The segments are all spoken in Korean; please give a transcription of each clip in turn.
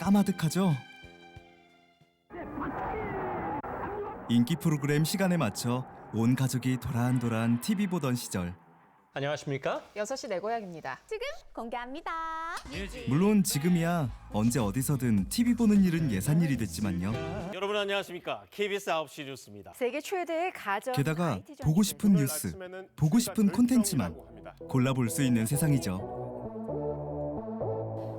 까마득하죠? 인기 프로그램 시간에 맞춰 온 가족이 도란도란 TV 보던 시절. 안녕하십니까? 6시 내 고향입니다. 지금 공개합니다. 물론 지금이야 언제 어디서든 TV 보는 일은 예산일이 됐지만요. 여러분 안녕하십니까? KBS 9시 뉴스입니다. 세계 최대의 가전 게다가 IT 보고 전시회. 싶은 뉴스, 보고 싶은 콘텐츠만 골라볼 수 있는 세상이죠.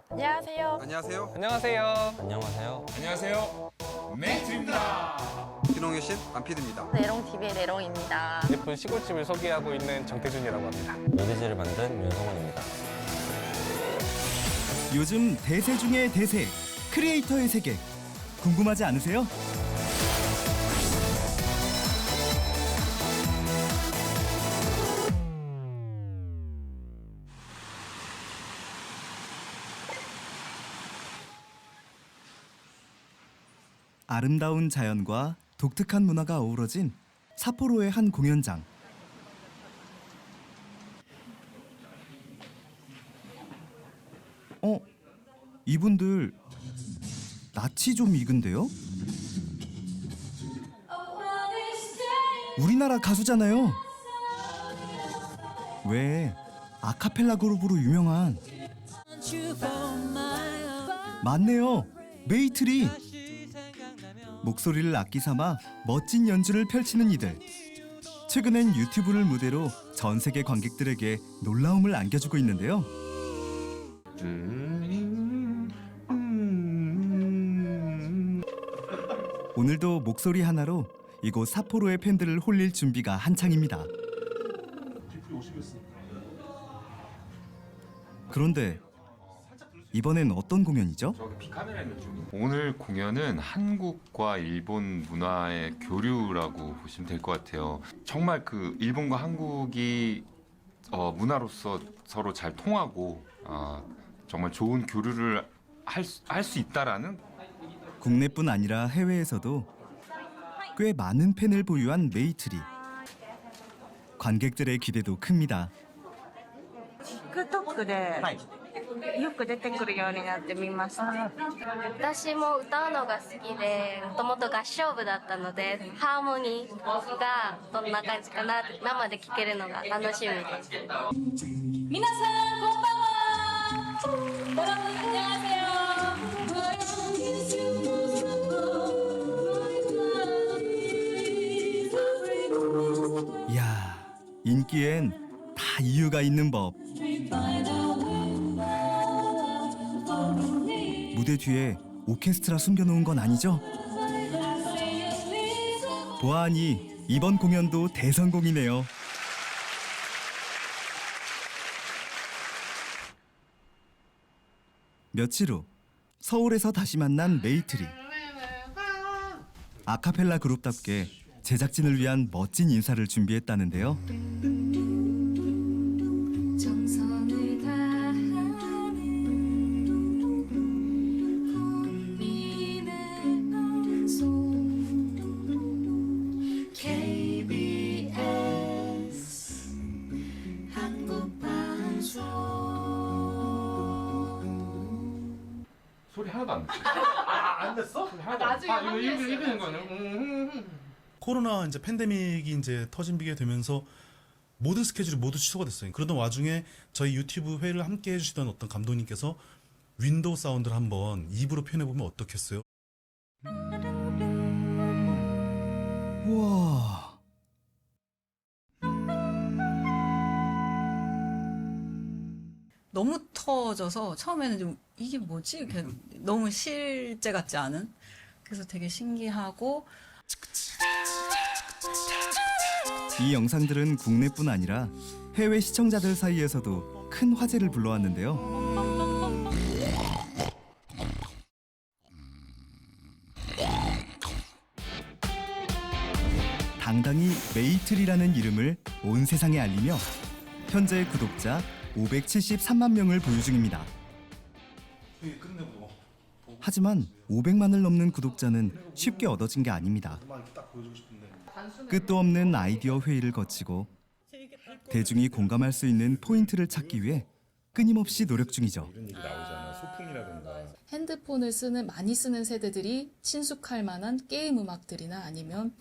안녕하세요. 안녕하세요. 안녕하세요. 안녕하세요. 안녕하세요. 메이트입니다. 김홍규 씨, 안피드입니다. 내롱TV의 내롱입니다. 예쁜 시골집을 소개하고 있는 정태준이라고 합니다. 모기지를 만든 윤성원입니다. 요즘 대세 중의 대세, 크리에이터의 세계. 궁금하지 않으세요? 아름다운 자연과 독특한 문화가 어우러진 삿포로의 한 공연장. 이분들 낯이 좀 익은데요? 우리나라 가수잖아요. 왜 아카펠라 그룹으로 유명한 맞네요. 메이트리. 목소리를 악기 삼아 멋진 연주를 펼치는 이들. 최근엔 유튜브를 무대로 전 세계 관객들에게 놀라움을 안겨주고 있는데요. 오늘도 목소리 하나로 이곳 삿포로의 팬들을 홀릴 준비가 한창입니다. 그런데 이번엔 어떤 공연이죠? 오늘 공연은 한국과 일본 문화의 교류라고 보시면 될 것 같아요. 정말 그 일본과 한국이 문화로서 서로 잘 통하고 정말 좋은 교류를 할 수 있다라는. 국내뿐 아니라 해외에서도 꽤 많은 팬을 보유한 메이트리. 관객들의 기대도 큽니다. TikTok でよく出てくるようになってみました。私も歌うのが好きで、もともと合唱部だったので、ハーモニーがどんな感じかなって生で聴けるのが楽しみです。皆さんこんばんは。여러분 안녕하세요. 이야, 인기엔 다 이유가 있는 법. 무대 뒤에 오케스트라 숨겨놓은 건 아니죠? 보아하니 이번 공연도 대성공이네요. 며칠 후 서울에서 다시 만난 메이트리. 아카펠라 그룹답게 제작진을 위한 멋진 인사를 준비했다는데요. 소리 하나도 안 냈어요. 안 됐어? 이거 읽는 거는. 코로나 이제 팬데믹이 이제 터진비게 되면서 모든 스케줄이 모두 취소가 됐어요. 그러던 와중에 저희 유튜브 회를 함께 해주시던 어떤 감독님께서 윈도우 사운드를 한번 입으로 표현해보면 어떻겠어요? 우와. 너무 터져서 처음에는 좀 이게 뭐지? 이렇게 너무 실제 같지 않은? 그래서 되게 신기하고. 이 영상들은 국내뿐 아니라 해외 시청자들 사이에서도 큰 화제를 불러왔는데요. 당당히 메이트리라는 이름을 온 세상에 알리며 현재 구독자 573만 명을 보유 중입니다. 하지만 500만을 넘는 구독자는 쉽게 얻어진 게 아닙니다. 끝도 없는 아이디어 회의를 거치고 대중이 공감할 수 있는 포인트를 찾기 위해 끊임없이 노력 중이죠. 이런 얘기 나오잖아. 소풍이라든가 핸드폰을 많이 쓰는 세대들이 친숙할 만한 게임 음악들이나 아니면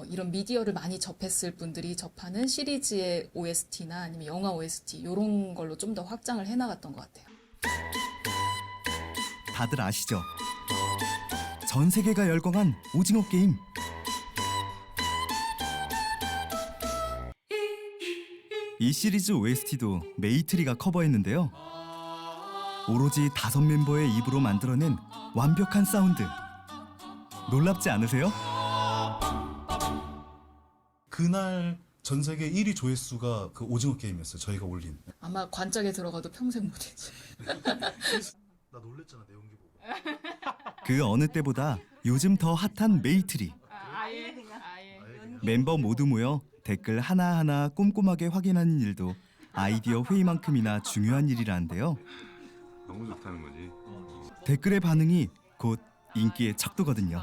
이런 미디어를 많이 접했을 분들이 접하는 시리즈의 OST나 아니면 영화 OST 이런 걸로 좀 더 확장을 해나갔던 것 같아요. 다들 아시죠? 전 세계가 열광한 오징어 게임. 이 시리즈 OST도 메이트리가 커버했는데요. 오로지 5멤버의 입으로 만들어낸 완벽한 사운드. 놀랍지 않으세요? 그날 전 세계 1위 조회수가 그 오징어 게임이었어요. 저희가 올린. 아마 관짝에 들어가도 평생 못했지. 나 놀랬잖아, 내용기 보고. 그 어느 때보다 요즘 더 핫한 메이트리. 멤버 모두 모여 댓글 하나하나 꼼꼼하게 확인하는 일도 아이디어 회의만큼이나 중요한 일이라는데요. 너무 좋다는 거지. 댓글의 반응이 곧 인기의 척도거든요.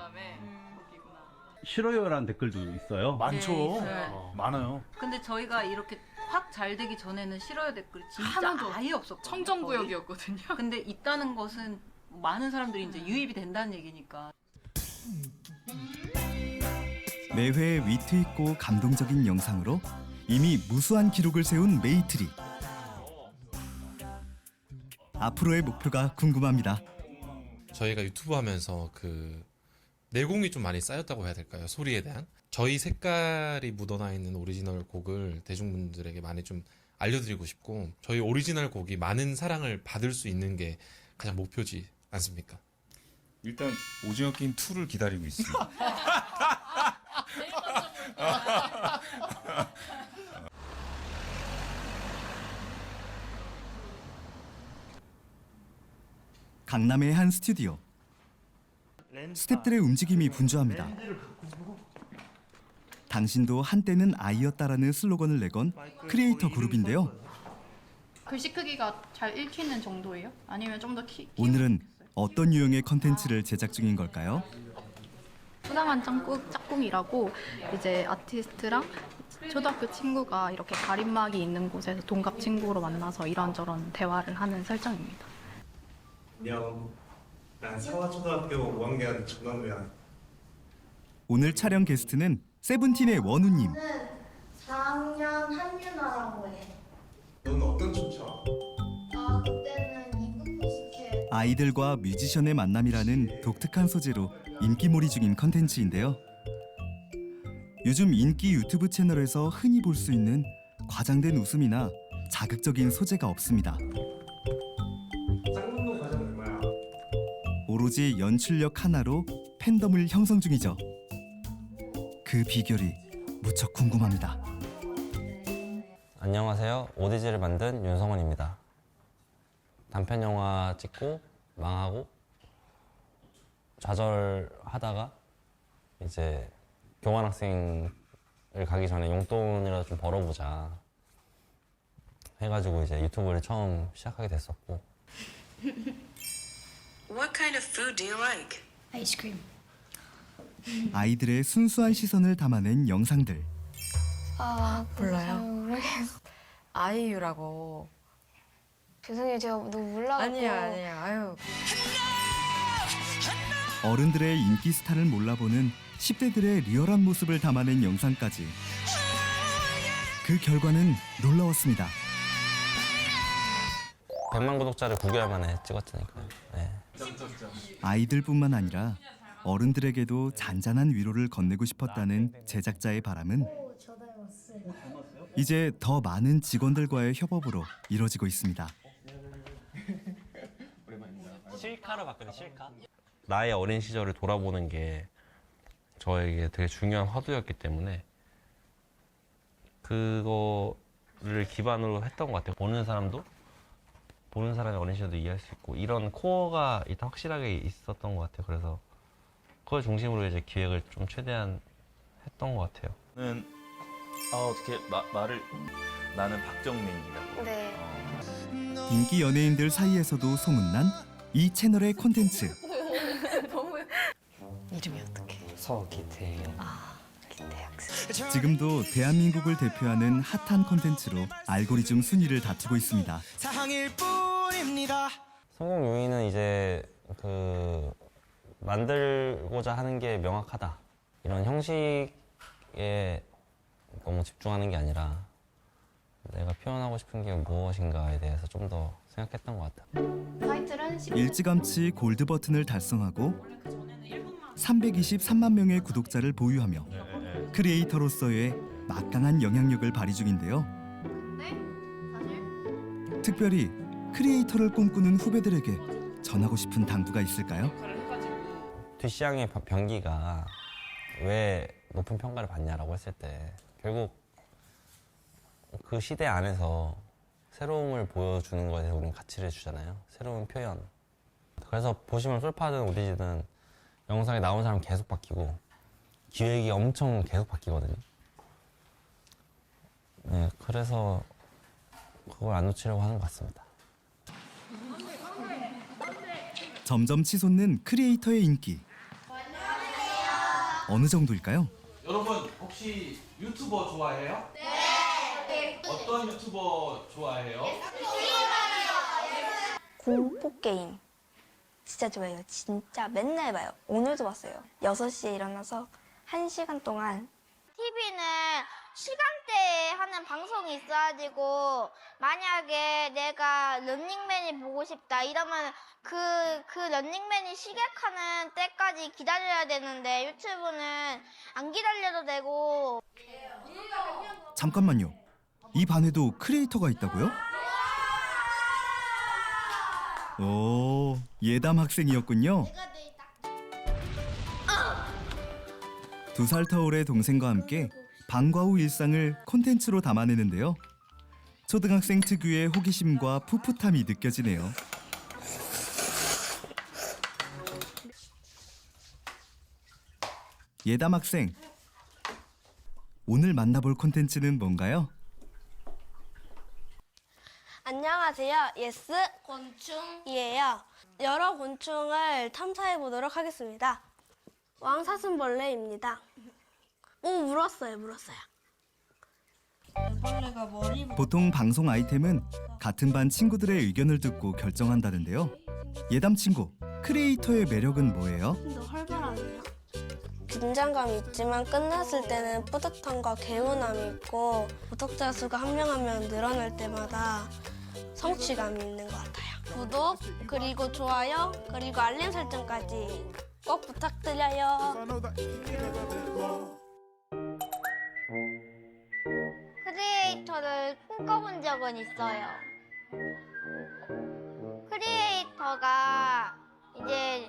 싫어요라는 댓글도 있어요. 많죠. 네. 많아요. 근데 저희가 이렇게 확 잘 되기 전에는 싫어요 댓글이 진짜 아예 없었거든요. 청정구역이었거든요. 근데 있다는 것은 많은 사람들이 이제 유입이 된다는 얘기니까. 매회 위트 있고 감동적인 영상으로 이미 무수한 기록을 세운 메이트리. 앞으로의 목표가 궁금합니다. 저희가 유튜브 하면서 그 내공이 좀 많이 쌓였다고 해야 될까요? 소리에 대한 저희 색깔이 묻어나 있는 오리지널 곡을 대중분들에게 많이 좀 알려드리고 싶고, 저희 오리지널 곡이 많은 사랑을 받을 수 있는 게 가장 목표지 않습니까? 일단 오징어 게임 2를 기다리고 있습니다. 강남의 한 스튜디오. 스태프들의 움직임이 분주합니다. 당신도 한때는 아이였다라는 슬로건을 내건 크리에이터 그룹인데요. 글씨 크기가 잘 읽히는 정도예요? 아니면 좀 더 오늘은 어떤 유형의 컨텐츠를 제작 중인 걸까요? 수상한 짝꿍이라고 이제 아티스트랑 초등학교 친구가 이렇게 가림막이 있는 곳에서 동갑 친구로 만나서 이런저런 대화를 하는 설정입니다. 안녕. 난 상화초등학교 5학년 정강우야. 오늘 촬영 게스트는 세븐틴의 원우님. 4학년 한유나라고 해. 넌 어떤 춤 춰? 그때는 이브푸스케. 아이들과 뮤지션의 만남이라는 독특한 소재로 인기몰이 중인 컨텐츠인데요. 요즘 인기 유튜브 채널에서 흔히 볼 수 있는 과장된 웃음이나 자극적인 소재가 없습니다. 쌍문동 과정 얼마야? 오로지 연출력 하나로 팬덤을 형성 중이죠. 그 비결이 무척 궁금합니다. 안녕하세요. 오디지를 만든 윤성원입니다. 단편 영화 찍고 망하고 좌절하다가 이제 교환학생을 가기 전에 용돈이라도 좀 벌어보자 해가지고 이제 유튜브를 처음 시작하게 됐었고. What kind of food do you like? Ice cream. 아이들의 순수한 시선을 담아낸 영상들. 몰라요. 아이유라고. 죄송해요, 제가 너무 몰라가지고. 아니에요. 아유. 어른들의 인기 스타를 몰라보는 10대들의 리얼한 모습을 담아낸 영상까지. 그 결과는 놀라웠습니다. 100만 구독자를 9개월 만에 찍었으니까요. 네. 아이들뿐만 아니라 어른들에게도 잔잔한 위로를 건네고 싶었다는 제작자의 바람은 이제 더 많은 직원들과의 협업으로 이뤄지고 있습니다. 실카로 바꾸는 실카? 나의 어린 시절을 돌아보는 게 저에게 되게 중요한 화두였기 때문에 그거를 기반으로 했던 것 같아요. 보는 사람의 어린 시절도 이해할 수 있고 이런 코어가 일단 확실하게 있었던 것 같아요. 그래서 그걸 중심으로 이제 기획을 좀 최대한 했던 것 같아요. 저는 어떻게 말을 나는 박정민이라고. 네. 인기 연예인들 사이에서도 소문난 이 채널의 콘텐츠. 이름이 어떻게? 서기태예요. 기태학생. 지금도 대한민국을 대표하는 핫한 콘텐츠로 알고리즘 순위를 다투고 있습니다. 성공 요인은 이제 만들고자 하는 게 명확하다. 이런 형식에 너무 집중하는 게 아니라 내가 표현하고 싶은 게 무엇인가에 대해서 좀 더 생각했던 것 같아요. 타이틀은 일찌감치 골드 버튼을 달성하고 323만 명의 구독자를 보유하며 크리에이터로서의 막강한 영향력을 발휘 중인데요. 특별히 크리에이터를 꿈꾸는 후배들에게 전하고 싶은 당부가 있을까요? 뒷시장의 병기가 왜 높은 평가를 받냐라고 했을 때 결국 그 시대 안에서 새로움을 보여주는 거에 대해서 우리는 가치를 주잖아요. 새로운 표현. 그래서 보시면 솔파든 오디지든 영상에 나온 사람 계속 바뀌고 기획이 엄청 계속 바뀌거든요. 네, 그래서 그걸 안 놓치려고 하는 것 같습니다. 점점 치솟는 크리에이터의 인기. 어느 정도일까요? 여러분 혹시 유튜버 좋아해요? 네. 어떤 유튜버 좋아해요? 공포 게임 진짜 좋아해요. 진짜 맨날 봐요. 오늘도 봤어요. 6시에 일어나서 1시간 동안. TV는 시간대에 하는 방송이 있어가지고 만약에 내가 런닝맨이 보고 싶다 이러면 그 런닝맨이 시작하는 때까지 기다려야 되는데 유튜브는 안 기다려도 되고. 잠깐만요. 이 반에도 크리에이터가 있다고요? 오, 예담 학생이었군요. 2살 터울의 동생과 함께 방과 후 일상을 콘텐츠로 담아내는데요. 초등학생 특유의 호기심과 풋풋함이 느껴지네요. 예담 학생, 오늘 만나볼 콘텐츠는 뭔가요? 안녕하세요. 예스 곤충이에요. 여러 곤충을 탐사해 보도록 하겠습니다. 왕사슴벌레입니다. 오, 물었어요. 벌레가 머리. 보통 방송 아이템은 같은 반 친구들의 의견을 듣고 결정한다는데요. 예담 친구, 크리에이터의 매력은 뭐예요? 너 활발하네요. 긴장감이 있지만 끝났을 때는 뿌듯함과 개운함이 있고 구독자 수가 한 명 한 명 늘어날 때마다 성취감이 있는 것 같아요. 구독, 그리고 좋아요, 그리고 알림 설정까지 꼭 부탁드려요. 크리에이터를 꿈꿔본 적은 있어요. 크리에이터가 이제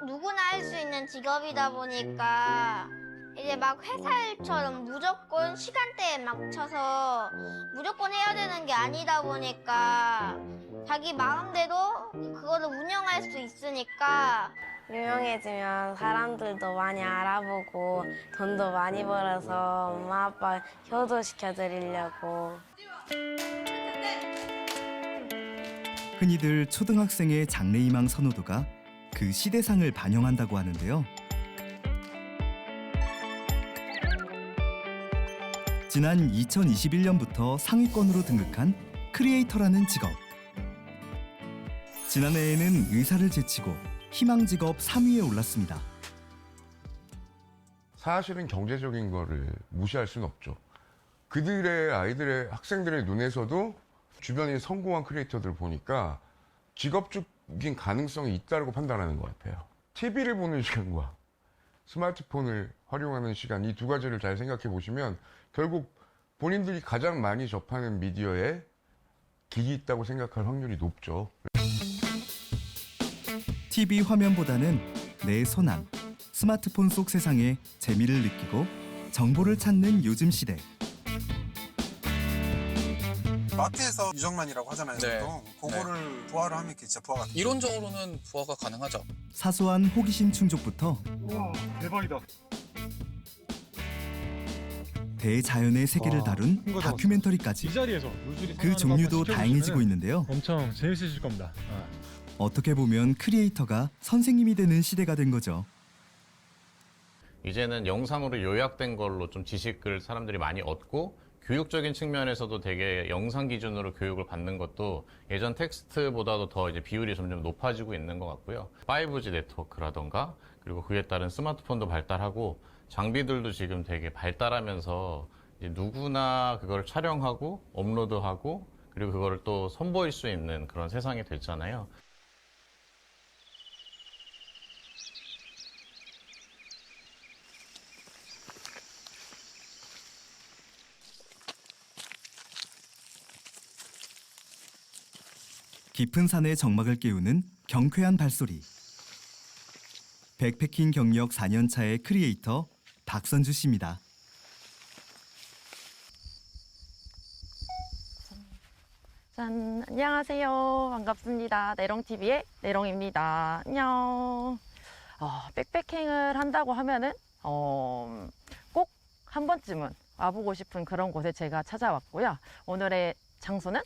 누구나 할 수 있는 직업이다 보니까 이제 막 회사 일처럼 무조건 시간대에 맞춰서 무조건 해야 되는 게 아니다 보니까 자기 마음대로 그거를 운영할 수 있으니까. 유명해지면 사람들도 많이 알아보고 돈도 많이 벌어서 엄마 아빠 효도시켜드리려고. 흔히들 초등학생의 장래희망 선호도가 그 시대상을 반영한다고 하는데요. 지난 2021년부터 상위권으로 등극한 크리에이터라는 직업. 지난해에는 의사를 제치고 희망 직업 3위에 올랐습니다. 사실은 경제적인 거를 무시할 수는 없죠. 그들의 아이들의 학생들의 눈에서도 주변에 성공한 크리에이터들 보니까 직업적인 가능성이 있다고 판단하는 것 같아요. TV를 보는 시간과 스마트폰을 활용하는 시간, 이 두 가지를 잘 생각해 보시면 결국 본인들이 가장 많이 접하는 미디어에 기기 있다고 생각할 확률이 높죠. TV 화면보다는 내 손안, 스마트폰 속 세상에 재미를 느끼고 정보를 찾는 요즘 시대. 마트에서 유정란이라고 하잖아요. 네. 그거를 부화를 하면 진짜 부화가 돼요. 이론적으로는 부화가 가능하죠. 사소한 호기심 충족부터 우와, 대박이다. 대자연의 세계를 다룬 큰 거 다큐멘터리까지 이 자리에서 요술이 그 종류도 다양해지고 있는데요. 엄청 재밌으실 겁니다. 어떻게 보면 크리에이터가 선생님이 되는 시대가 된 거죠. 이제는 영상으로 요약된 걸로 좀 지식을 사람들이 많이 얻고 교육적인 측면에서도 되게 영상 기준으로 교육을 받는 것도 예전 텍스트보다도 더 이제 비율이 점점 높아지고 있는 것 같고요. 5G 네트워크라던가 그리고 그에 따른 스마트폰도 발달하고 장비들도 지금 되게 발달하면서 이제 누구나 그걸 촬영하고 업로드하고 그리고 그거를 또 선보일 수 있는 그런 세상이 됐잖아요. 깊은 산의 정막을 깨우는 경쾌한 발소리. 백패킹 경력 4년 차의 크리에이터 박선주 씨입니다. 짠, 안녕하세요. 반갑습니다. 내롱TV의 내롱입니다. 안녕. 백패킹을 한다고 하면은 꼭 한 번쯤은 와보고 싶은 그런 곳에 제가 찾아왔고요. 오늘의 장소는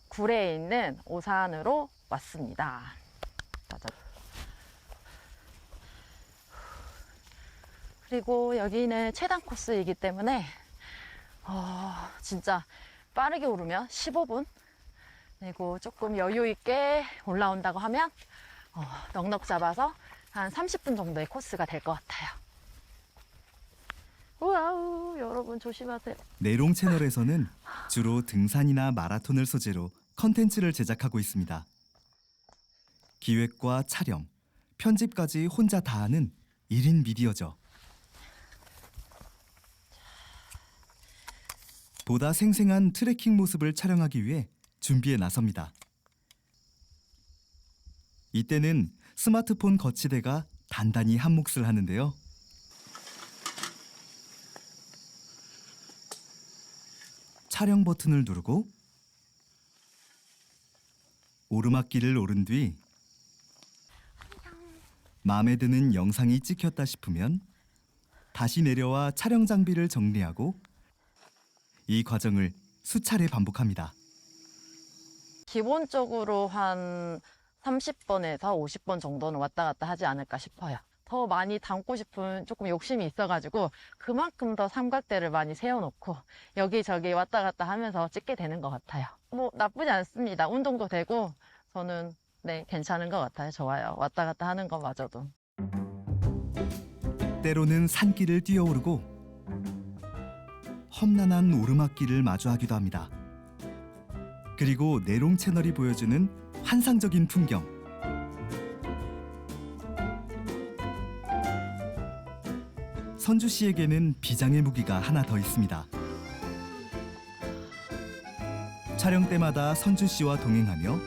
구례에 있는 오산으로 왔습니다. 짜잔. 그리고 여기는 최단 코스이기 때문에 진짜 빠르게 오르면 15분, 그리고 조금 여유 있게 올라온다고 하면 넉넉 잡아서 한 30분 정도의 코스가 될 것 같아요. 우와우, 여러분 조심하세요. 내롱 채널에서는 주로 등산이나 마라톤을 소재로 컨텐츠를 제작하고 있습니다. 기획과 촬영, 편집까지 혼자 다 하는 1인 미디어죠. 보다 생생한 트레킹 모습을 촬영하기 위해 준비에 나섭니다. 이때는 스마트폰 거치대가 단단히 한 몫을 하는데요. 촬영 버튼을 누르고 오르막길을 오른 뒤 마음에 드는 영상이 찍혔다 싶으면 다시 내려와 촬영 장비를 정리하고 이 과정을 수차례 반복합니다. 기본적으로 한 30번에서 50번 정도는 왔다 갔다 하지 않을까 싶어요. 더 많이 담고 싶은 조금 욕심이 있어가지고 그만큼 더 삼각대를 많이 세워놓고 여기저기 왔다 갔다 하면서 찍게 되는 것 같아요. 뭐 나쁘지 않습니다. 운동도 되고 저는 네, 괜찮은 것 같아요. 좋아요. 왔다 갔다 하는 것마저도. 때로는 산길을 뛰어오르고 험난한 오르막길을 마주하기도 합니다. 그리고 내롱 채널이 보여주는 환상적인 풍경. 선주 씨에게는 비장의 무기가 하나 더 있습니다. 촬영 때마다 선주 씨와 동행하며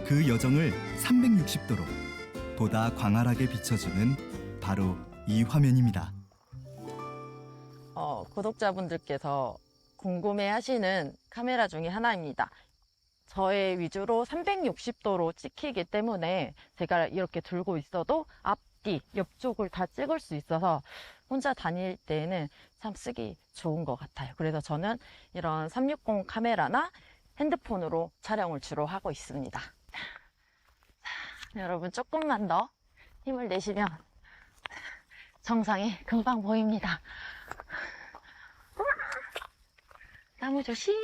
그 여정을 360도로 보다 광활하게 비춰주는 바로 이 화면입니다. 구독자분들께서 궁금해하시는 카메라 중에 하나입니다. 저의 위주로 360도로 찍히기 때문에 제가 이렇게 들고 있어도 앞뒤, 옆쪽을 다 찍을 수 있어서 혼자 다닐 때에는 참 쓰기 좋은 것 같아요. 그래서 저는 이런 360 카메라나 핸드폰으로 촬영을 주로 하고 있습니다. 여러분 조금만 더 힘을 내시면 정상이 금방 보입니다. 나무 조심.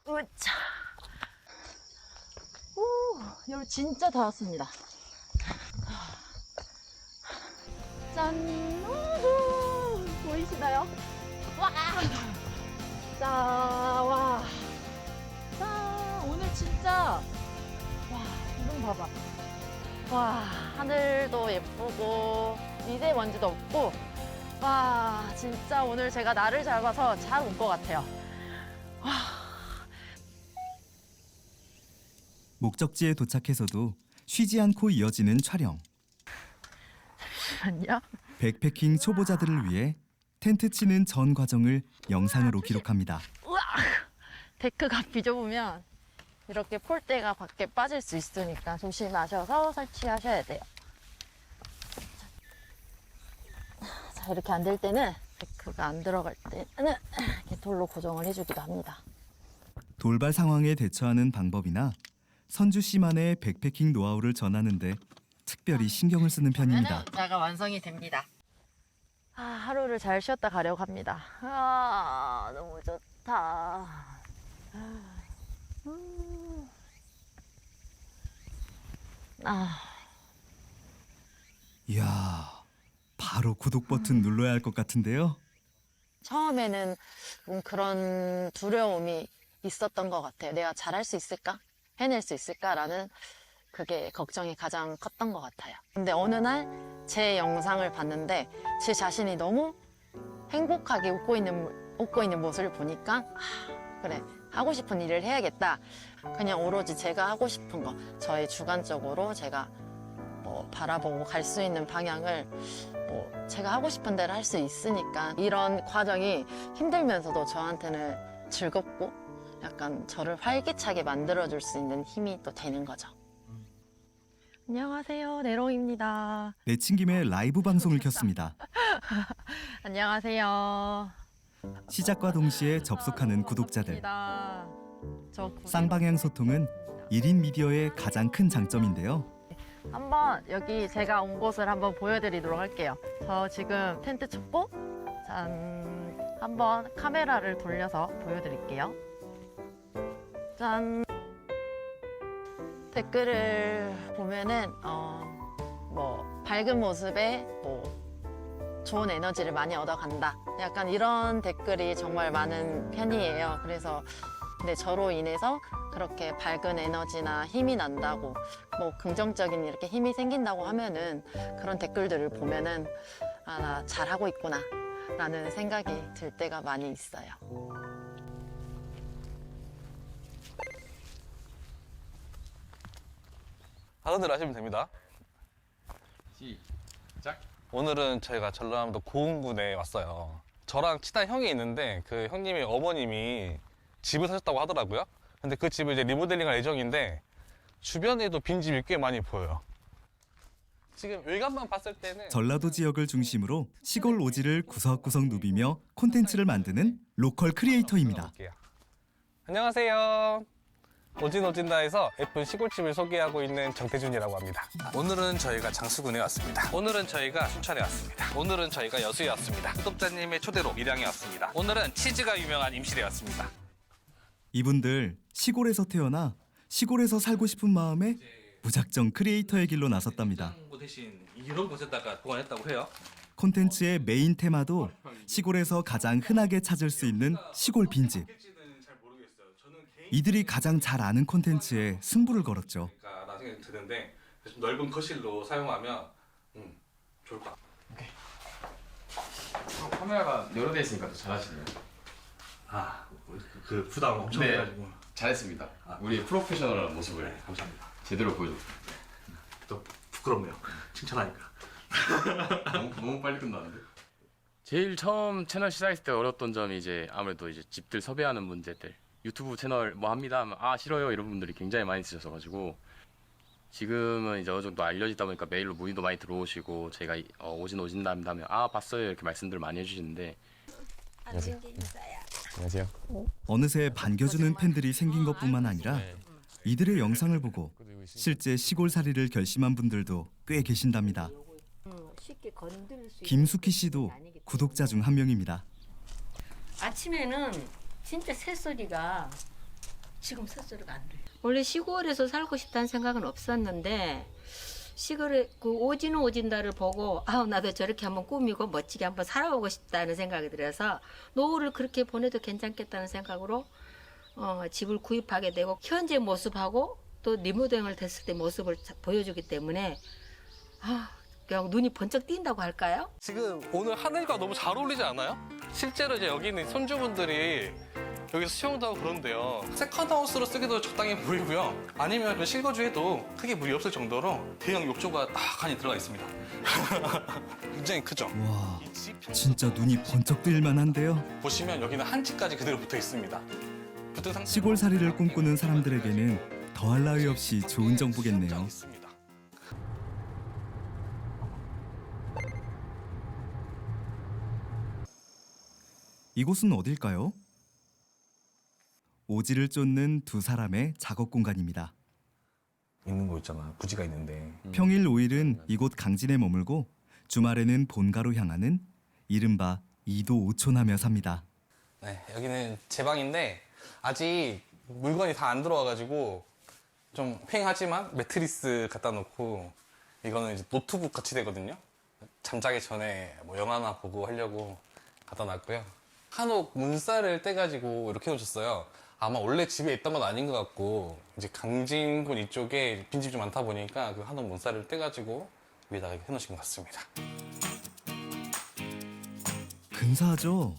으차. 오, 여기 진짜 다 왔습니다. 짠. 우후. 보이시나요? 와. 자, 와. 자, 오늘 진짜. 와, 이건 봐봐. 와, 하늘도 예쁘고 미세먼지도 없고. 와, 진짜 오늘 제가 날을 잡아서 잘 온 것 같아요. 와. 목적지에 도착해서도 쉬지 않고 이어지는 촬영. 잠시만요. 백패킹 초보자들을 위해 텐트 치는 전 과정을 영상으로 기록합니다. 우와! 데크가 비좁으면 이렇게 폴대가 밖에 빠질 수 있으니까 조심하셔서 설치하셔야 돼요. 자, 이렇게 안 될 때는 데크가 안 들어갈 때는 이렇게 돌로 고정을 해주기도 합니다. 돌발 상황에 대처하는 방법이나 선주 씨만의 백패킹 노하우를 전하는데 특별히 신경을 쓰는 편입니다. 의자가 완성이 됩니다. 하루를 잘 쉬었다 가려고 합니다. 너무 좋다. 이야, 바로 구독 버튼 눌러야 할 것 같은데요. 처음에는 좀 그런 두려움이 있었던 것 같아요. 내가 잘할 수 있을까? 해낼 수 있을까라는 그게 걱정이 가장 컸던 것 같아요. 근데 어느 날 제 영상을 봤는데 제 자신이 너무 행복하게 웃고 있는 모습을 보니까 그래, 하고 싶은 일을 해야겠다. 그냥 오로지 제가 하고 싶은 거, 저의 주관적으로 제가 바라보고 갈 수 있는 방향을 제가 하고 싶은 대로 할 수 있으니까 이런 과정이 힘들면서도 저한테는 즐겁고 약간 저를 활기차게 만들어줄 수 있는 힘이 또 되는 거죠. 안녕하세요, 내롱입니다. 내친김에 라이브 방송을 켰습니다. 안녕하세요. 시작과 동시에 접속하는 구독자들. 저 쌍방향 소통은 1인 미디어의 가장 큰 장점인데요. 한번 여기 제가 온 곳을 한번 보여드리도록 할게요. 저 지금 텐트 쳤고, 한번 카메라를 돌려서 보여드릴게요. 짠. 댓글을 보면은 밝은 모습에 좋은 에너지를 많이 얻어간다. 약간 이런 댓글이 정말 많은 편이에요. 그래서 근데 저로 인해서 그렇게 밝은 에너지나 힘이 난다고 긍정적인 이렇게 힘이 생긴다고 하면은 그런 댓글들을 보면은 나 잘하고 있구나 라는 생각이 들 때가 많이 있어요. 하던 대로 하시면 됩니다. 시작. 오늘은 저희가 전라남도 고흥군에 왔어요. 저랑 친한 형이 있는데 그 형님의 어머님이 집을 사셨다고 하더라고요. 근데 그 집을 이제 리모델링할 예정인데 주변에도 빈집이 꽤 많이 보여요. 지금 외관만 봤을 때는 전라도 지역을 중심으로 시골 오지를 구석구석 누비며 콘텐츠를 만드는 로컬 크리에이터입니다. 안녕하세요. 오진오진다에서 예쁜 시골집을 소개하고 있는 정태준이라고 합니다. 오늘은 저희가 장수군에 왔습니다. 오늘은 저희가 순천에 왔습니다. 오늘은 저희가 여수에 왔습니다. 구독자님의 초대로 밀양에 왔습니다. 오늘은 치즈가 유명한 임실에 왔습니다. 이분들 시골에서 태어나 시골에서 살고 싶은 마음에 무작정 크리에이터의 길로 나섰답니다. 대신 이런 곳에다가 보관했다고 해요. 콘텐츠의 메인 테마도 시골에서 가장 흔하게 찾을 수 있는 시골 빈집. 이들이 가장 잘 아는 콘텐츠에 승부를 걸었죠. 그러니까 나중에 드는데 좀 넓은 거실로 사용하면 좋을 것 같아요. 오케이. 카메라가 여러 대 있으니까 더 잘하시네요. 그 부담 엄청 해가지고. 잘했습니다. 우리 프로페셔널한 모습을 감사합니다. 제대로 보여줬어요. 또 부끄럽네요. 칭찬하니까. 너무 빨리 끝나는데? 제일 처음 채널 시작했을 때 어려웠던 점이 이제 아무래도 이제 집들 섭외하는 문제들. 유튜브 채널 뭐 합니다 하면 싫어요 이런 분들이 굉장히 많이 있으셔가지고 지금은 이제 어느 정도 알려지다 보니까 메일로 문의도 많이 들어오시고 제가 오진다 하면 봤어요 이렇게 말씀들 많이 해주시는데. 안녕하세요. 안녕하세요. 어느새 반겨주는 팬들이 생긴 것뿐만 아니라 이들의 영상을 보고 실제 시골살이를 결심한 분들도 꽤 계신답니다. 김숙희 씨도 구독자 중 한 명입니다. 아침에는 진짜 새소리가 지금 새소리가 안 들려요. 원래 시골에서 살고 싶다는 생각은 없었는데 시골에 그 오진다를 보고 나도 저렇게 한번 꾸미고 멋지게 한번 살아보고 싶다는 생각이 들어서 노후를 그렇게 보내도 괜찮겠다는 생각으로 집을 구입하게 되고 현재 모습하고 또 리모델링을 됐을 때 모습을 보여주기 때문에 그냥 눈이 번쩍 띈다고 할까요? 지금 오늘 하늘과 너무 잘 어울리지 않아요? 실제로 이제 여기 있는 손주분들이 여기서 수영도 하고 그런데요. 세컨하우스로 쓰기도 적당히 보이고요. 아니면 그 실거주해도 크게 무리 없을 정도로 대형 욕조가 딱 안에 들어가 있습니다. 굉장히 크죠? 와, 진짜 눈이 번쩍 뜨일 만한데요. 보시면 여기는 한 집까지 그대로 붙어 있습니다. 시골살이를 꿈꾸는 사람들에게는 더할 나위 없이 좋은 정보겠네요. 이곳은 어딜까요? 오지를 쫓는 두 사람의 작업 공간입니다. 있는 거 있잖아. 부지가 있는데. 평일 5일은 이곳 강진에 머물고 주말에는 본가로 향하는 이른바 2도 5촌하며 삽니다. 네, 여기는 제 방인데 아직 물건이 다 안 들어와가지고 좀 휑하지만 매트리스 갖다 놓고 이거는 이제 노트북 같이 되거든요. 잠자기 전에 뭐 영화나 보고 하려고 갖다 놨고요. 한옥 문살을 떼가지고 이렇게 해놓으셨어요. 아마 원래 집에 있던 건 아닌 것 같고 이제 강진군 이쪽에 빈집이 좀 많다 보니까 그 한옥 문살을 떼가지고 위에다가 해놓으신 것 같습니다. 근사하죠?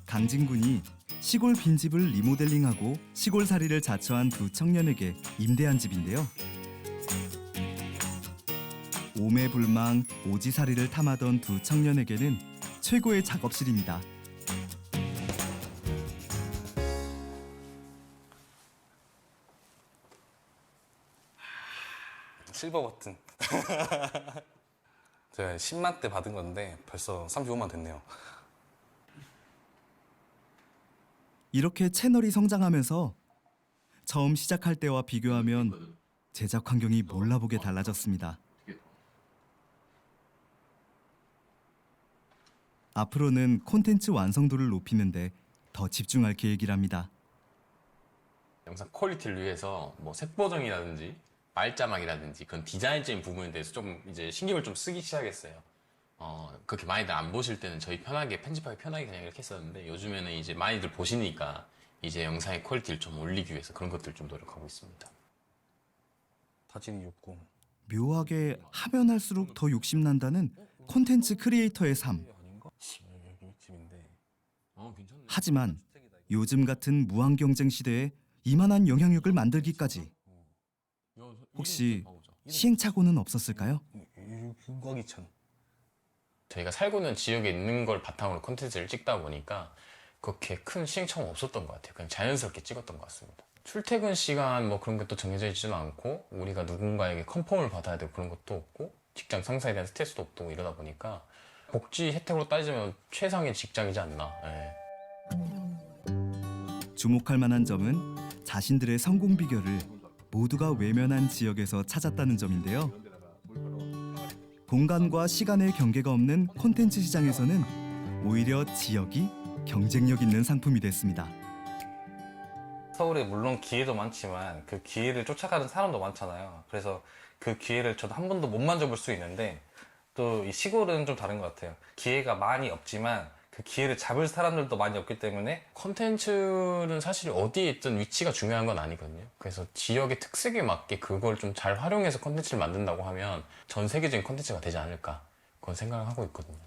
강진군이 시골 빈집을 리모델링하고 시골살이를 자처한 두 청년에게 임대한 집인데요. 오매불망 오지살이를 탐하던 두 청년에게는 최고의 작업실입니다. 실버 버튼. 제가 10만 대 받은 건데 벌써 35만 됐네요. 이렇게 채널이 성장하면서 처음 시작할 때와 비교하면 제작 환경이 몰라보게 달라졌습니다. 앞으로는 콘텐츠 완성도를 높이는데 더 집중할 계획이랍니다. 영상 퀄리티를 위해서 뭐 색 보정이라든지 말자막이라든지 그런 디자인적인 부분에 대해서 좀 이제 신경을 좀 쓰기 시작했어요. 그렇게 많이들 안 보실 때는 저희 편하게 편집하기 편하게 그냥 이렇게 했었는데 요즘에는 이제 많이들 보시니까 이제 영상의 퀄리티를 좀 올리기 위해서 그런 것들 좀 노력하고 있습니다. 다짐이 좋고 묘하게 하면 할수록 더 욕심난다는 콘텐츠 크리에이터의 삶. 하지만 요즘 같은 무한 경쟁 시대에 이만한 영향력을 만들기까지 혹시 시행착오는 없었을까요? 윤곽이천. 저희가 살고 있는 지역에 있는 걸 바탕으로 콘텐츠를 찍다 보니까 그렇게 큰 시행착오는 없었던 것 같아요. 그냥 자연스럽게 찍었던 것 같습니다. 출퇴근 시간 뭐 그런 것도 정해져 있지는 않고 우리가 누군가에게 컨펌을 받아야 되고 그런 것도 없고 직장 상사에 대한 스트레스도 없고 이러다 보니까 복지 혜택으로 따지면 최상의 직장이지 않나. 예. 주목할 만한 점은 자신들의 성공 비결을 모두가 외면한 지역에서 찾았다는 점인데요. 공간과 시간의 경계가 없는 콘텐츠 시장에서는 오히려 지역이 경쟁력 있는 상품이 됐습니다. 서울에 물론 기회도 많지만 그 기회를 쫓아가는 사람도 많잖아요. 그래서 그 기회를 저도 한 번도 못 만져볼 수 있는데 또 이 시골은 좀 다른 것 같아요. 기회가 많이 없지만 그 기회를 잡을 사람들도 많이 없기 때문에 콘텐츠는 사실 어디에 있든 위치가 중요한 건 아니거든요. 그래서 지역의 특색에 맞게 그걸 좀 잘 활용해서 콘텐츠를 만든다고 하면 전 세계적인 콘텐츠가 되지 않을까 그런 생각을 하고 있거든요.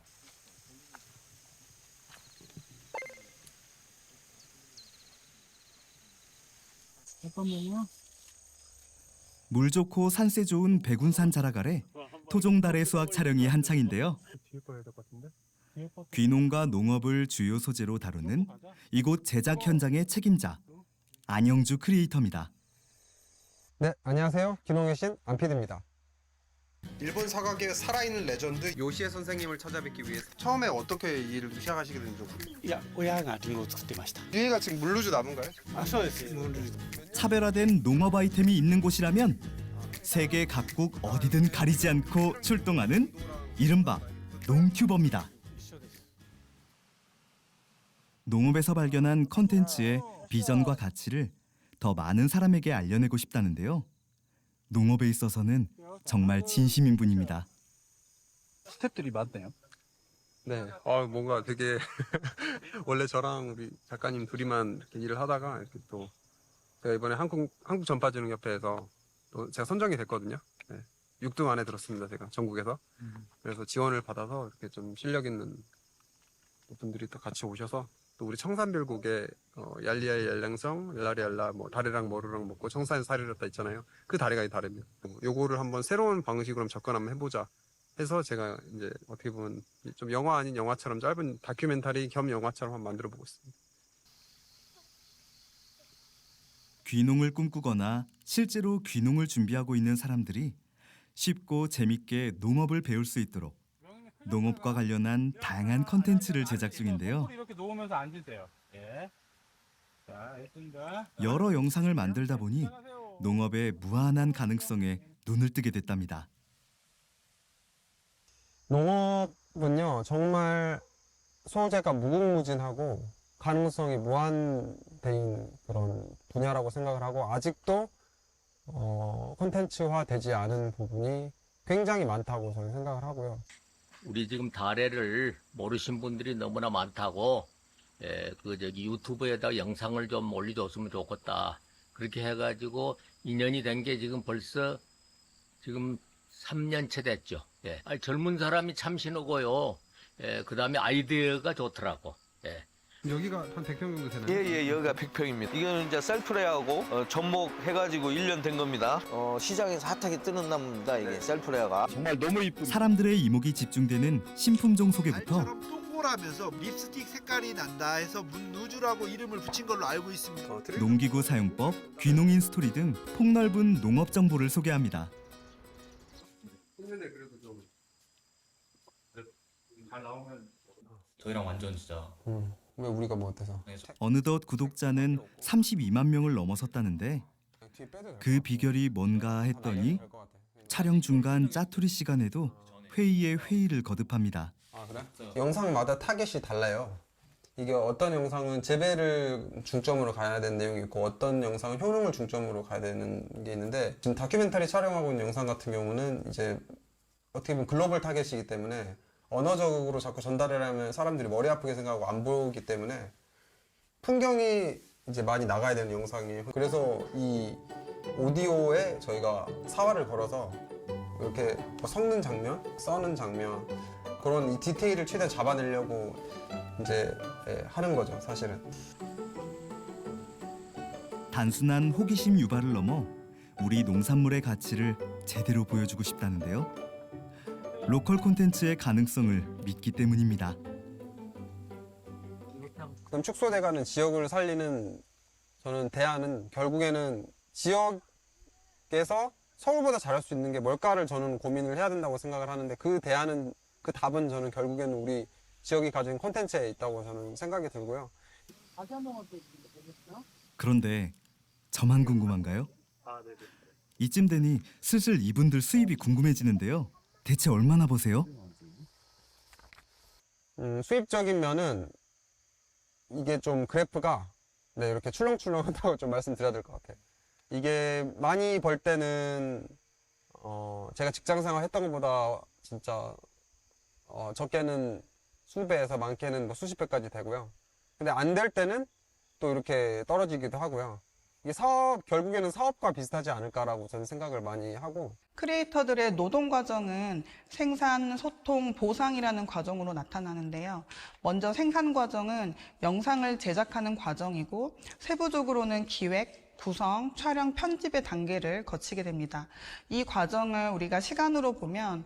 물 좋고 산세 좋은 백운산 자락 아래 토종달의 수확 촬영이 한창인데요. 귀농과 농업을 주요 소재로 다루는 이곳 제작 현장의 책임자 안영주 크리에이터입니다. 네, 안녕하세요. 귀농의 신 안피드입니다. 일본 사각의 살아있는 레전드 요시에 선생님을 찾아뵙기 위해서 처음에 어떻게 이 일을 시작하시게 된지親がリンゴを作ってました 뒤에가 지금 물루즈 나무인가요? そうです물루즈 차별화된 농업 아이템이 있는 곳이라면 세계 각국 어디든 가리지 않고 출동하는 이른바 농튜버입니다. 농업에서 발견한 콘텐츠의 비전과 가치를 더 많은 사람에게 알려내고 싶다는데요. 농업에 있어서는 정말 진심인 분입니다. 스텝들이 많네요. 네, 뭔가 되게 원래 저랑 우리 작가님 둘이만 이렇게 일을 하다가 이렇게 또 제가 이번에 한국 전파진흥협회에서 또 제가 선정이 됐거든요. 네, 6등 안에 들었습니다, 제가 전국에서. 그래서 지원을 받아서 이렇게 좀 실력 있는 분들이 또 같이 오셔서 또 우리 청산별곡에 얄리야의 얄량성, 얄라리얄라, 뭐 다리랑 머루랑 먹고 청산에서 살이를 했다 있잖아요. 그 다리가 이 다리입니다. 요거를 한번 새로운 방식으로 접근 한번 해보자 해서 제가 이제 어떻게 보면 좀 영화 아닌 영화처럼 짧은 다큐멘터리 겸 영화처럼 한번 만들어 보고 있습니다. 귀농을 꿈꾸거나 실제로 귀농을 준비하고 있는 사람들이 쉽고 재밌게 농업을 배울 수 있도록 농업과 관련한 다양한 콘텐츠를 제작 중인데요. 이렇게 놓으면서 앉으세요. 예. 자, 했습니다. 여러 영상을 만들다 보니 농업의 무한한 가능성에 눈을 뜨게 됐답니다. 농업은요, 정말 소재가 무궁무진하고 가능성이 무한대인 그런 분야라고 생각을 하고, 아직도 콘텐츠화 되지 않은 부분이 굉장히 많다고 저는 생각을 하고요. 우리 지금 달해를 모르신 분들이 너무나 많다고, 유튜브에다 영상을 좀 올려줬으면 좋겠다. 그렇게 해가지고 인연이 된 게 지금 벌써 지금 3년째 됐죠. 젊은 사람이 참 신호고요. 그 다음에 아이디어가 좋더라고. 여기가 한 100평 정도 되나요? 예, 여기가 100평입니다. 이거는 이제 셀프레어하고 접목해가지고 1년 된 겁니다. 시장에서 핫하게 뜨는 나무입니다, 이게 셀프레어가. 정말 너무 이쁘. 사람들의 이목이 집중되는 신품종 소개부터 동그라면서 립스틱 색깔이 난다 해서 문누주라고 이름을 붙인 걸로 알고 있습니다. 농기구 사용법, 귀농인 스토리 등 폭넓은 농업 정보를 소개합니다. 잘 나오면 저희랑 완전 진짜 왜 우리가 뭐 어때서? 어느덧 구독자는 32만 명을 넘어섰다는데 그 비결이 뭔가 했더니 촬영 중간 짜투리 시간에도 회의에 회의를 거듭합니다. 아, 그래? 영상마다 타겟이 달라요. 이게 어떤 영상은 재배를 중점으로 가야 되는 내용이 있고, 어떤 영상은 효능을 중점으로 가야 되는 게 있는데, 지금 다큐멘터리 촬영하고 있는 영상 같은 경우는 이제 어떻게 보면 글로벌 타겟이기 때문에 언어적으로 자꾸 전달을 하면 사람들이 머리 아프게 생각하고 안 보기 때문에 풍경이 이제 많이 나가야 되는 영상이에요. 그래서 이 오디오에 저희가 사활을 걸어서 이렇게 뭐 섞는 장면, 써는 장면, 그런 이 디테일을 최대한 잡아내려고 이제 하는 거죠, 사실은. 단순한 호기심 유발을 넘어 우리 농산물의 가치를 제대로 보여주고 싶다는데요. 로컬 콘텐츠의 가능성을 믿기 때문입니다. 그럼 축소돼가는 지역을 살리는 저는 대안은 결국에는 지역에서 서울보다 잘할 수 있는 게 뭘까를 저는 고민을 해야 된다고 생각을 하는데, 그 대안은, 그 답은 저는 결국에는 우리 지역이 가진 콘텐츠에 있다고 저는 생각이 들고요. 그런데 저만 궁금한가요? 이쯤 되니 슬슬 이분들 수입이 궁금해지는데요. 대체 얼마나 버세요? 수입적인 면은 이게 좀 그래프가 이렇게 출렁출렁하다고 좀 말씀드려야 될 것 같아요. 이게 많이 벌 때는 제가 직장생활 했던 것보다 진짜 적게는 20배에서 많게는 뭐 수십 배까지 되고요. 근데 안 될 때는 또 이렇게 떨어지기도 하고요. 이게 결국에는 사업과 비슷하지 않을까라고 저는 생각을 많이 하고. 크리에이터들의 노동 과정은 생산, 소통, 보상이라는 과정으로 나타나는데요. 먼저 생산 과정은 영상을 제작하는 과정이고, 세부적으로는 기획, 구성, 촬영, 편집의 단계를 거치게 됩니다. 이 과정을 우리가 시간으로 보면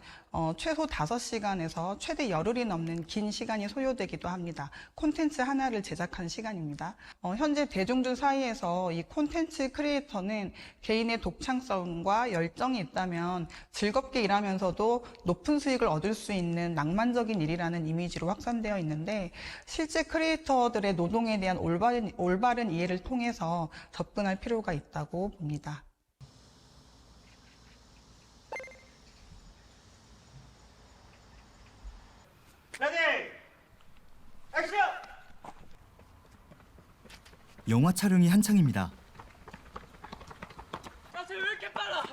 최소 5시간에서 최대 열흘이 넘는 긴 시간이 소요되기도 합니다. 콘텐츠 하나를 제작한 시간입니다. 현재 대중들 사이에서 이 콘텐츠 크리에이터는 개인의 독창성과 열정이 있다면 즐겁게 일하면서도 높은 수익을 얻을 수 있는 낭만적인 일이라는 이미지로 확산되어 있는데, 실제 크리에이터들의 노동에 대한 올바른 이해를 통해서 접근할 필요가 있다고 봅니다. 레디! 액션! 영화 촬영이 한창입니다. 왜 이렇게 빨라?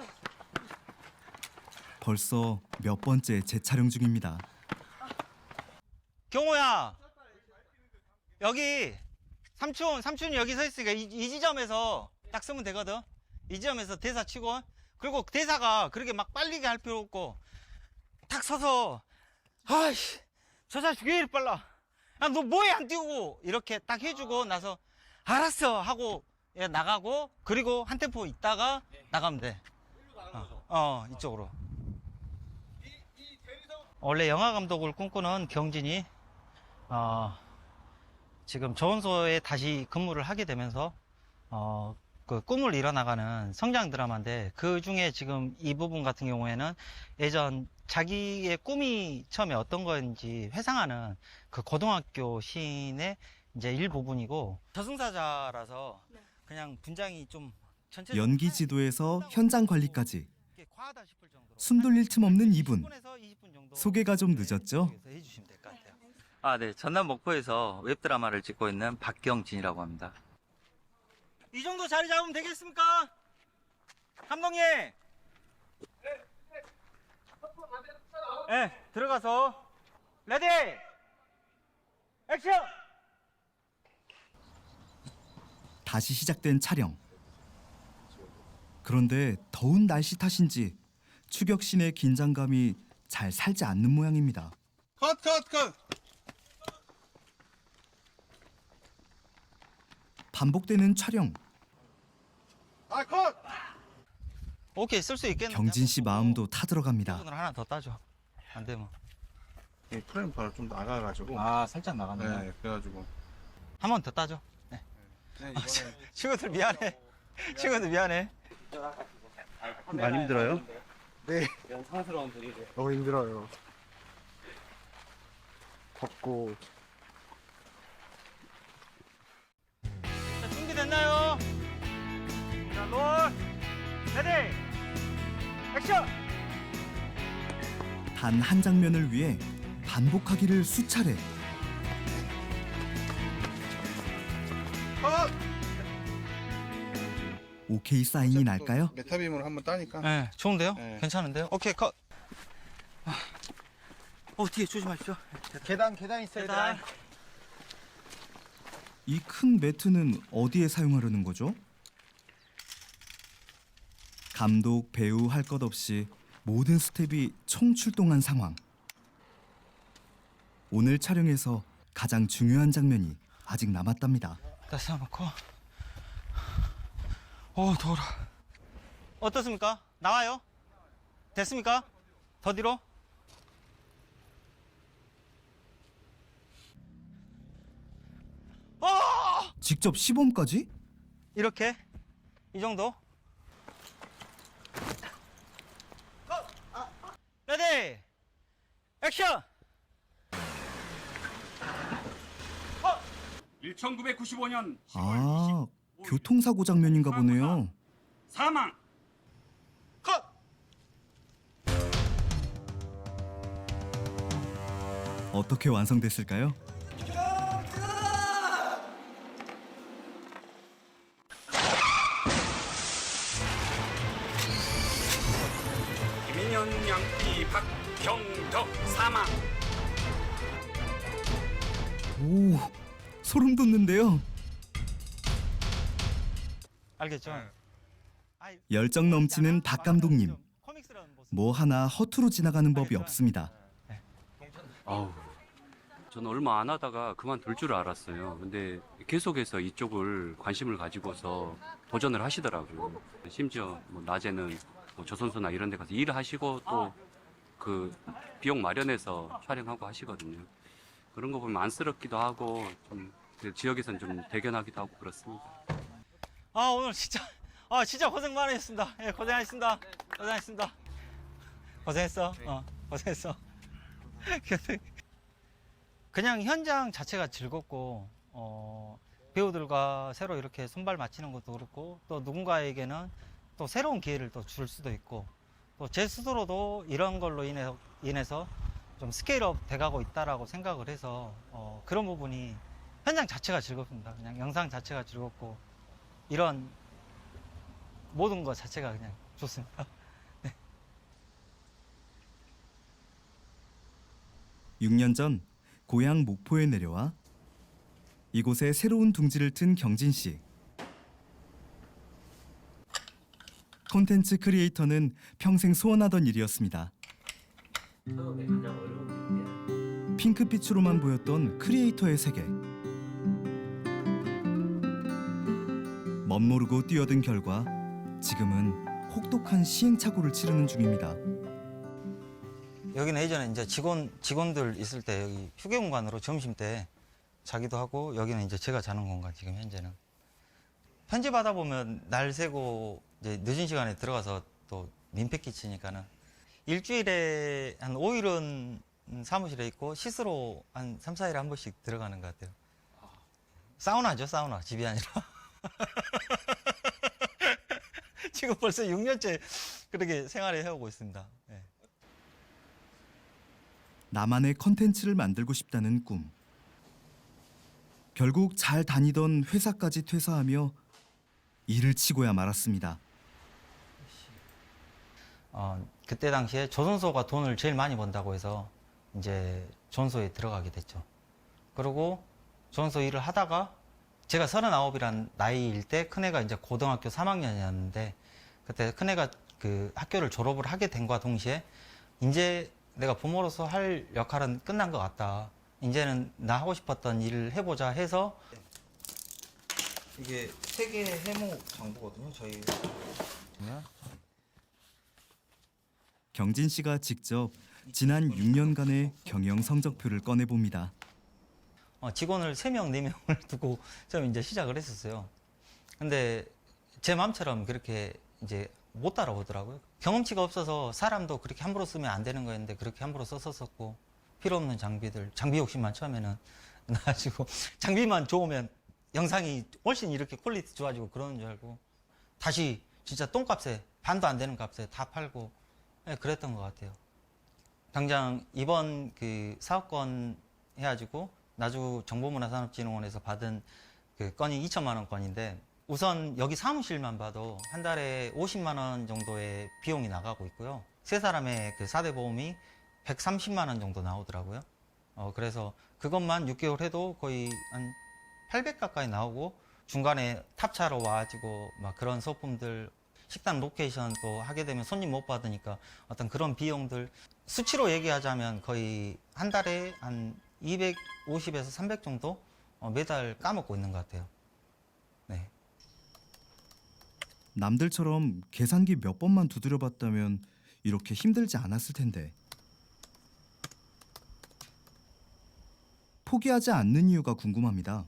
벌써 몇 번째 재촬영 중입니다. 경호야, 여기 삼촌이 여기 서 있으니까 이 지점에서 딱 쓰면 되거든. 이 지점에서 대사 치고, 그리고 대사가 그렇게 막 빨리게 할 필요 없고 딱 서서 아이씨 저 자식 왜 이리 빨라, 야 너 뭐해 안 띄우고, 이렇게 딱 해주고 나서 알았어 하고 나가고, 그리고 한 템포 있다가 나가면 돼. 이쪽으로. 원래 영화 감독을 꿈꾸는 경진이 지금 조원소에 다시 근무를 하게 되면서 그 꿈을 이뤄나가는 성장 드라마인데, 그 중에 지금 이 부분 같은 경우에는 예전 자기의 꿈이 처음에 어떤 거였는지 회상하는 그 고등학교 시인의 이제 일부분이고, 저승사자라서 그냥 분장이 좀 전체적으로 연기 지도에서 현장 관리까지 과하다 싶을 정도로 숨 돌릴 틈 없는 이분. 10분에서 20분 정도 소개가 좀 늦었죠? 해주시면 될 것 같아요. 네. 전남 목포에서 웹드라마를 찍고 있는 박경진이라고 합니다. 이 정도 자리 잡으면 되겠습니까? 감독님! 네, 들어가서 레디! 액션! 다시 시작된 촬영. 그런데 더운 날씨 탓인지 추격신의 긴장감이 잘 살지 않는 모양입니다. 컷! 반복되는 촬영. 컷! 오케이, 쓸 수 있겠는데? 경진 씨 마음도 타들어갑니다. 오늘 하나 더 따줘. 안 되면. 프레임 바로 좀 나가가지고. 살짝 나가네. 네, 그래가지고. 한 번 더 따줘. 네. 친구들 미안해. 친구들 미안해. 많이 힘들어요? 네. 영상스러운 분이세요. 너무 힘들어요. 덥고. 자, 준비됐나요? 자, 롤. 레디. 액션. 단 한 장면을 위해 반복하기를 수차례. 컷! 오케이 사인이 날까요? 메타빔으로 한번 따니까. 네, 좋은데요? 네. 괜찮은데요? 오케이, 컷. 뒤에 조심하십시오. 계단 있어요. 계단. 이 큰 매트는 어디에 사용하려는 거죠? 감독, 배우 할 것 없이 모든 스텝이 총출동한 상황. 오늘 촬영에서 가장 중요한 장면이 아직 남았답니다. 다 세워놓고. 더워라. 어떻습니까? 나와요? 됐습니까? 더 뒤로? 직접 시범까지? 이렇게? 이 정도? 레디! 액션! 1995년 아, 교통사고 장면인가 보네요. 사망. 컷! 어떻게 완성됐을까요? 김인현 양띠 박경덕 사망. 오, 소름 돋는데요. 알겠죠? 열정 넘치는 박 감독님. 뭐 하나 허투루 지나가는 법이 없습니다. 저는 얼마 안 하다가 그만둘 줄 알았어요. 근데 계속해서 이쪽을 관심을 가지고서 도전을 하시더라고요. 심지어 뭐 낮에는 뭐 조선소나 이런 데 가서 일을 하시고 또 그 비용 마련해서 촬영하고 하시거든요. 그런 거 보면 안쓰럽기도 하고 좀 지역에서는 좀 대견하기도 하고 그렇습니다. 오늘 진짜 고생 많으셨습니다. 예, 고생하셨습니다. 고생했어. 고생했어. 그냥 현장 자체가 즐겁고 배우들과 새로 이렇게 손발 맞추는 것도 그렇고 또 누군가에게는 또 새로운 기회를 또 줄 수도 있고 또 제 스스로도 이런 걸로 인해서 좀 스케일업 돼가고 있다라고 생각을 해서 그런 부분이 현장 자체가 즐겁습니다. 그냥 영상 자체가 즐겁고 이런 모든 것 자체가 그냥 좋습니다. 6년 전 고향 목포에 내려와 이곳에 새로운 둥지를 튼 경진 씨. 콘텐츠 크리에이터는 평생 소원하던 일이었습니다. 핑크빛으로만 보였던 크리에이터의 세계. 멋모르고 뛰어든 결과 지금은 혹독한 시행착오를 치르는 중입니다. 여기는 예전에 이제 직원들 있을 때 여기 휴게 공간으로 점심 때 자기도 하고 여기는 이제 제가 자는 공간 지금 현재는. 편집하다 보면 날 새고 이제 늦은 시간에 들어가서 또 민폐 끼치니까는 일주일에 한 5일은 사무실에 있고 씻으러 한 3, 4일에 한 번씩 들어가는 것 같아요. 사우나죠, 사우나. 집이 아니라. 지금 벌써 6년째 그렇게 생활을 해오고 있습니다. 예. 나만의 컨텐츠를 만들고 싶다는 꿈. 결국 잘 다니던 회사까지 퇴사하며 일을 치고야 말았습니다. 그때 당시에 조선소가 돈을 제일 많이 번다고 해서 이제 조선소에 들어가게 됐죠. 그리고 조선소 일을 하다가 제가 39이란 나이일 때 큰애가 이제 고등학교 3학년이었는데 그때 큰애가 그 학교를 졸업을 하게 된과 동시에 이제 내가 부모로서 할 역할은 끝난 것 같다. 이제는 나 하고 싶었던 일을 해보자 해서 이게 세계 해무 정보거든요. 저희 경진 씨가 직접 지난 6년간의 경영 성적표를 꺼내봅니다. 직원을 3명, 4명을 두고 처음 이제 시작을 했었어요. 근데 제 마음처럼 그렇게 이제 못 따라오더라고요. 경험치가 없어서 사람도 그렇게 함부로 쓰면 안 되는 거였는데 그렇게 함부로 썼었고 필요 없는 장비들, 장비 욕심만 처음에는 나가지고 장비만 좋으면 영상이 훨씬 이렇게 퀄리티 좋아지고 그러는 줄 알고 다시 진짜 똥값에 반도 안 되는 값에 다 팔고 그랬던 것 같아요. 당장 이번 그 사업권 해가지고 나주 정보문화산업진흥원에서 받은 그 건이 2천만 원 건인데 우선 여기 사무실만 봐도 한 달에 50만 원 정도의 비용이 나가고 있고요. 세 사람의 그 4대 보험이 130만 원 정도 나오더라고요. 그래서 그것만 6개월 해도 거의 한 800 가까이 나오고 중간에 탑차로 와가지고 막 그런 소품들 식당 로케이션 또 하게 되면 손님 못 받으니까 어떤 그런 비용들 수치로 얘기하자면 거의 한 달에 한 250에서 300 정도 매달 까먹고 있는 것 같아요. 네. 남들처럼 계산기 몇 번만 두드려봤다면 이렇게 힘들지 않았을 텐데. 포기하지 않는 이유가 궁금합니다.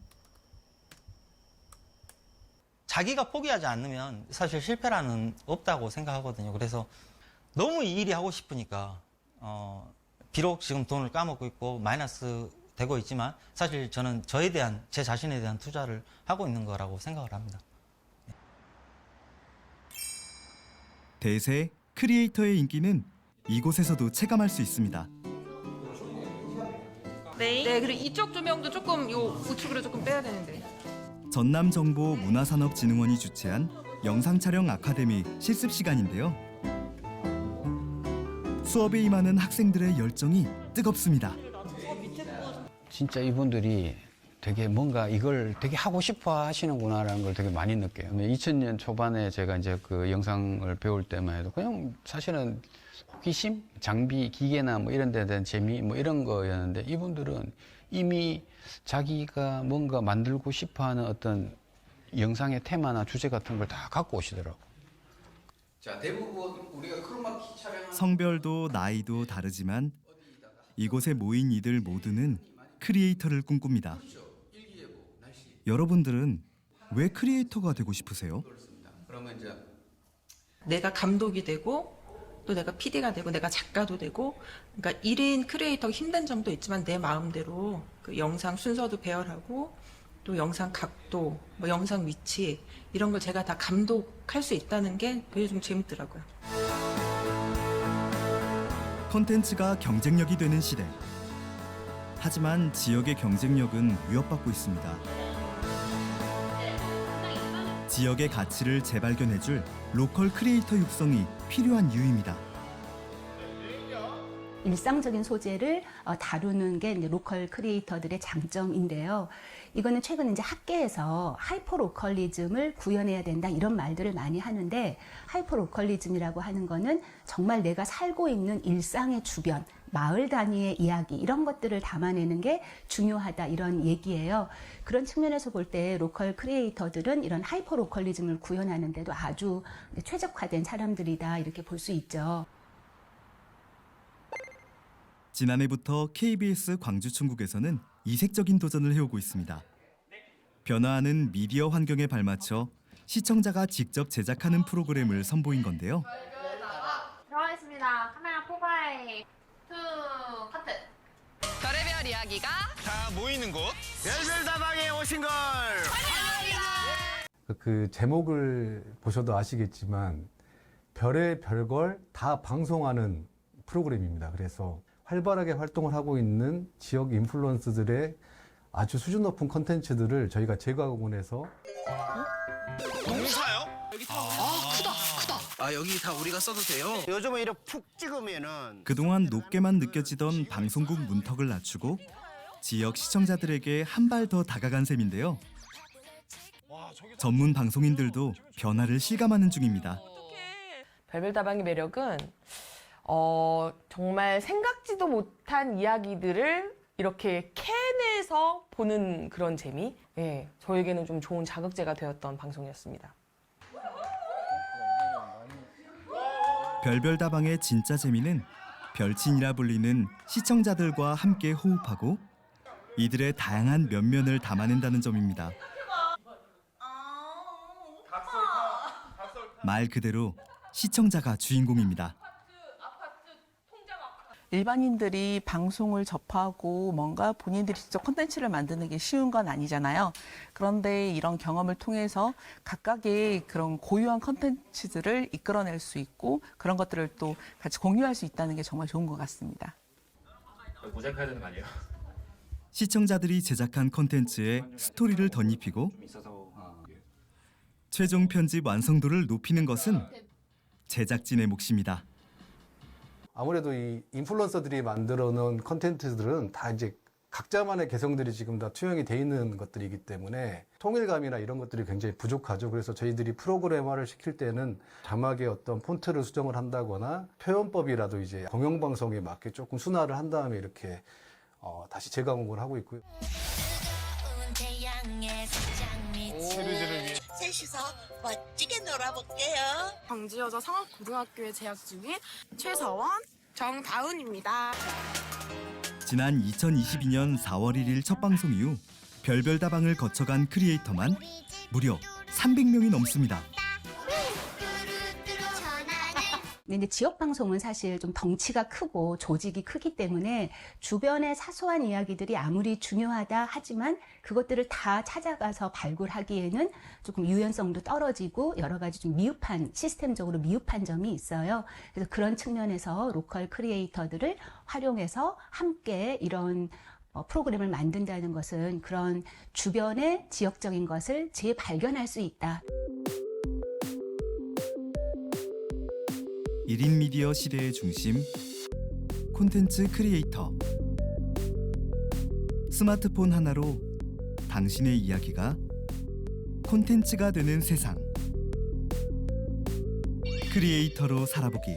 자기가 포기하지 않으면 사실 실패라는 없다고 생각하거든요. 그래서 너무 이 일이 하고 싶으니까 비록 지금 돈을 까먹고 있고 마이너스 되고 있지만 사실 저는 저에 대한 제 자신에 대한 투자를 하고 있는 거라고 생각을 합니다. 대세 크리에이터의 인기는 이곳에서도 체감할 수 있습니다. 네, 그리고 이쪽 조명도 조금 요 우측으로 조금 빼야 되는데. 전남정보문화산업진흥원이 주최한 영상촬영 아카데미 실습 시간인데요. 수업에 임하는 학생들의 열정이 뜨겁습니다. 진짜 이분들이 되게 뭔가 이걸 되게 하고 싶어 하시는구나라는 걸 되게 많이 느껴요. 2000년 초반에 제가 이제 그 영상을 배울 때만 해도 그냥 사실은 호기심, 장비, 기계나 뭐 이런 데에 대한 재미 뭐 이런 거였는데 이분들은 이미 자기가 뭔가 만들고 싶어 하는 어떤 영상의 테마나 주제 같은 걸 다 갖고 오시더라고요. 자, 대부분 우리가 크로마키 촬영하는 성별도 나이도 다르지만 이곳에 모인 이들 모두는 크리에이터를 꿈꿉니다. 여러분들은 왜 크리에이터가 되고 싶으세요? 그러면 이제 내가 감독이 되고 또 내가 PD가 되고 내가 작가도 되고 그러니까 1인 크리에이터가 힘든 점도 있지만 내 마음대로 그 영상 순서도 배열하고 또 영상 각도, 뭐 영상 위치 이런 걸 제가 다 감독할 수 있다는 게 그게 좀 재밌더라고요. 콘텐츠가 경쟁력이 되는 시대. 하지만 지역의 경쟁력은 위협받고 있습니다. 지역의 가치를 재발견해줄 로컬 크리에이터 육성이 필요한 이유입니다. 일상적인 소재를 다루는 게 이제 로컬 크리에이터들의 장점인데요. 이거는 최근 이제 학계에서 하이퍼 로컬리즘을 구현해야 된다 이런 말들을 많이 하는데 하이퍼 로컬리즘이라고 하는 거는 정말 내가 살고 있는 일상의 주변, 마을 단위의 이야기 이런 것들을 담아내는 게 중요하다 이런 얘기예요. 그런 측면에서 볼 때 로컬 크리에이터들은 이런 하이퍼 로컬리즘을 구현하는 데도 아주 최적화된 사람들이다 이렇게 볼 수 있죠. 지난해부터 KBS 광주총국에서는 이색적인 도전을 해오고 있습니다. 변화하는 미디어 환경에 발맞춰 시청자가 직접 제작하는 프로그램을 선보인 건데요. 들어가겠습니다. 카메라 포바이 2 커트. 별의별 이야기가 다 모이는 곳 별별다방에 오신 걸 그 제목을 보셔도 아시겠지만 별의 별걸 다 방송하는 프로그램입니다. 그래서 활발하게 활동을 하고 있는 지역 인플루언서들의 아주 수준 높은 컨텐츠들을 저희가 재가공해서 공사요? 크다. 여기 다 우리가 써도 돼요? 요즘은 이렇게 푹 찍으면은 그동안 높게만 느껴지던 방송국 문턱을 낮추고 지역 시청자들에게 한 발 더 다가간 셈인데요. 전문 방송인들도 변화를 실감하는 중입니다. 별별다방의 매력은 정말 생각지도 못한 이야기들을 이렇게 캐내서 보는 그런 재미? 예, 저에게는 좀 좋은 자극제가 되었던 방송이었습니다. 별별다방의 진짜 재미는 별친이라 불리는 시청자들과 함께 호흡하고 이들의 다양한 면면을 담아낸다는 점입니다. 말 그대로 시청자가 주인공입니다. 일반인들이 방송을 접하고 뭔가 본인들이 직접 콘텐츠를 만드는 게 쉬운 건 아니잖아요. 그런데 이런 경험을 통해서 각각의 그런 고유한 콘텐츠들을 이끌어낼 수 있고 그런 것들을 또 같이 공유할 수 있다는 게 정말 좋은 것 같습니다. 모자이크해야 되는 거 아니에요? 시청자들이 제작한 콘텐츠에 스토리를 덧입히고 최종 편집 완성도를 높이는 것은 제작진의 몫입니다. 아무래도 이 인플루언서들이 만들어 놓은 컨텐츠들은 다 이제 각자만의 개성들이 지금 다 투영이 돼 있는 것들이기 때문에 통일감이나 이런 것들이 굉장히 부족하죠. 그래서 저희들이 프로그래머를 시킬 때는 자막에 어떤 폰트를 수정을 한다거나 표현법이라도 이제 공영방송에 맞게 조금 순화를 한 다음에 이렇게 다시 재가공을 하고 있고요. 셋이서 멋지게 놀아볼게요. 광주여자 상업고등학교에 재학 중인 최서원, 정다은입니다. 지난 2022년 4월 1일 첫 방송 이후 별별다방을 거쳐간 크리에이터만 무려 300명이 넘습니다. 근데 지역 방송은 사실 좀 덩치가 크고 조직이 크기 때문에 주변의 사소한 이야기들이 아무리 중요하다 하지만 그것들을 다 찾아가서 발굴하기에는 조금 유연성도 떨어지고 여러 가지 좀 미흡한, 시스템적으로 미흡한 점이 있어요. 그래서 그런 측면에서 로컬 크리에이터들을 활용해서 함께 이런 프로그램을 만든다는 것은 그런 주변의 지역적인 것을 재발견할 수 있다. 1인 미디어 시대의 중심, 콘텐츠 크리에이터. 스마트폰 하나로 당신의 이야기가 콘텐츠가 되는 세상. 크리에이터로 살아보기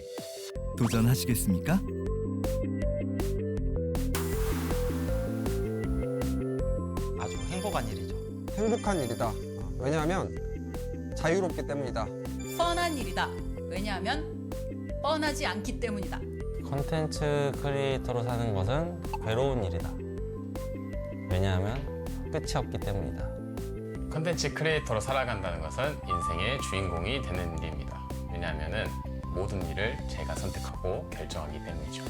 도전하시겠습니까? 아주 행복한 일이죠. 행복한 일이다. 왜냐하면 자유롭기 때문이다. 뻔한 일이다. 왜냐하면 뻔하지 않기 때문이다. 콘텐츠 크리에이터로 사는 것은 괴로운 일이다. 왜냐하면 끝이 없기 때문이다. 콘텐츠 크리에이터로 살아간다는 것은 인생의 주인공이 되는 일입니다. 왜냐하면 모든 일을 제가 선택하고 결정하기 때문이죠.